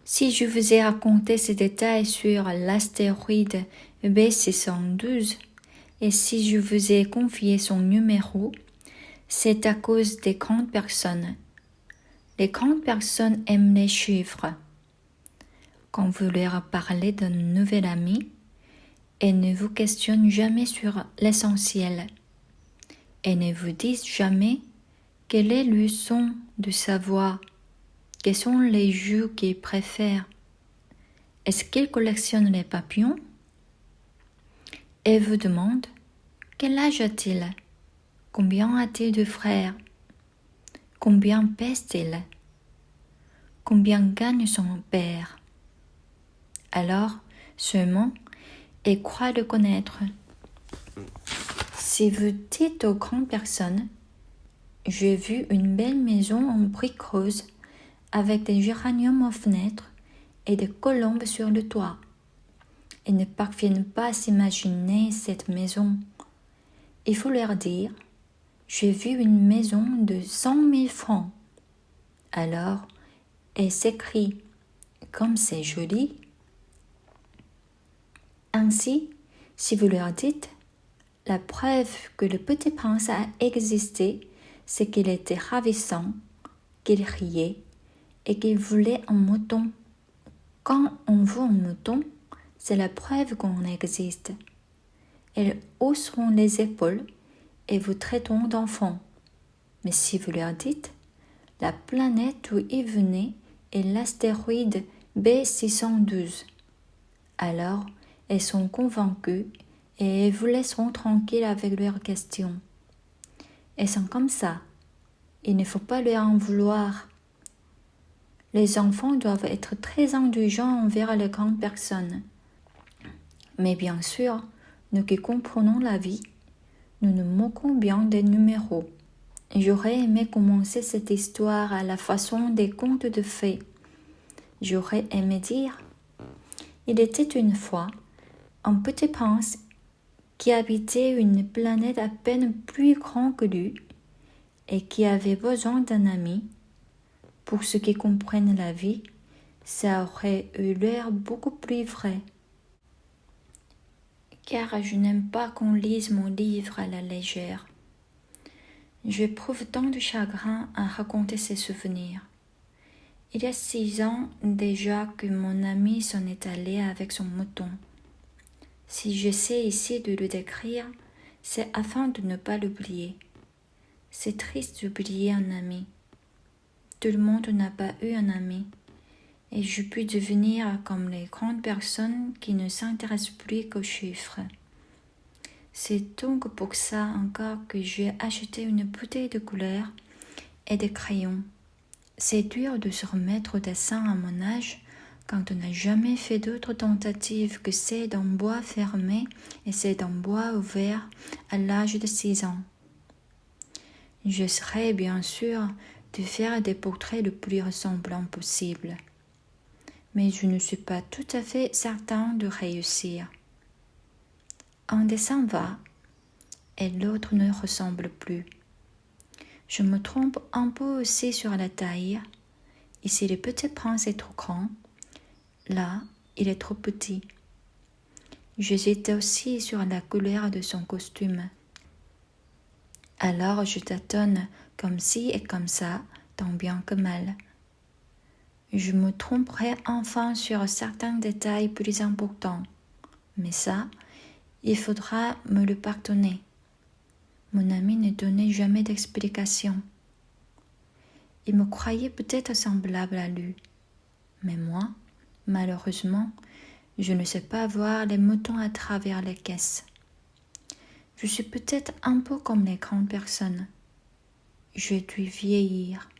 Si je vous ai raconté ces détails sur l'astéroïde B612 et si je vous ai confié son numéro, c'est à cause des grandes personnes. Les grandes personnes aiment les chiffres. Quand vous leur parlez d'un nouvel ami, elles ne vous questionnent jamais sur l'essentiel. Elles ne vous disent jamais quelle est le son de sa voix, quels sont les jeux qu'ils préfèrent. Est-ce qu'ils collectionnent les papillons? Elles vous demandent quel âge a-t-il? Combien a-t-il de frères? Combien pèse-t-il? Combien gagne son père? Alors, seulement, elles croient le connaître. Si vous dites aux grandes personnes, j'ai vu une belle maison en briques roses avec des géraniums aux fenêtres et des colombes sur le toit. Elles ne parviennent pas à s'imaginer cette maison. Il faut leur dire, j'ai vu une maison de 100 000 francs. Alors, elles s'écrient, comme c'est joli. Ainsi, si vous leur dites, la preuve que le petit prince a existé, c'est qu'il était ravissant, qu'il riait et qu'il voulait un mouton. Quand on veut un mouton, c'est la preuve qu'on existe. Elles hausseront les épaules et vous traiteront d'enfant. Mais si vous leur dites, la planète où ils venaient est l'astéroïde B612, alors elles sont convaincues et vous laisseront tranquille avec leurs questions. Elles sont comme ça. Il ne faut pas leur en vouloir. Les enfants doivent être très indulgents envers les grandes personnes. Mais bien sûr, nous qui comprenons la vie, nous nous moquons bien des numéros. J'aurais aimé commencer cette histoire à la façon des contes de fées. J'aurais aimé dire, il était une fois un petit prince qui habitait une planète à peine plus grande que lui et qui avait besoin d'un ami. Pour ceux qui comprennent la vie, ça aurait eu l'air beaucoup plus vrai. Car je n'aime pas qu'on lise mon livre à la légère. J'éprouve tant de chagrin à raconter ces souvenirs. Il y a 6 ans déjà que mon ami s'en est allé avec son mouton. Si j'essaie ici de le décrire, c'est afin de ne pas l'oublier. C'est triste d'oublier un ami. Tout le monde n'a pas eu un ami. Et je puis devenir comme les grandes personnes qui ne s'intéressent plus qu'aux chiffres. C'est donc pour ça encore que j'ai acheté une bouteille de couleur et des crayons. C'est dur de se remettre au dessin à mon âge quand on n'a jamais fait d'autres tentatives que celles d'un bois fermé et celles d'un bois ouvert à l'âge de 6 ans. J'essaierai bien sûr de faire des portraits le plus ressemblants possible. Mais je ne suis pas tout à fait certain de réussir. Un dessin va, et l'autre ne ressemble plus. Je me trompe un peu aussi sur la taille. Ici, le petit prince est trop grand. Là, il est trop petit. J'hésite aussi sur la couleur de son costume. Alors je tâtonne comme ci et comme ça, tant bien que mal. Je me tromperai enfin sur certains détails plus importants. Mais ça, il faudra me le pardonner. Mon ami ne donnait jamais d'explication. Il me croyait peut-être semblable à lui. Mais moi, malheureusement, je ne sais pas voir les moutons à travers les caisses. Je suis peut-être un peu comme les grandes personnes. J'ai dû vieillir.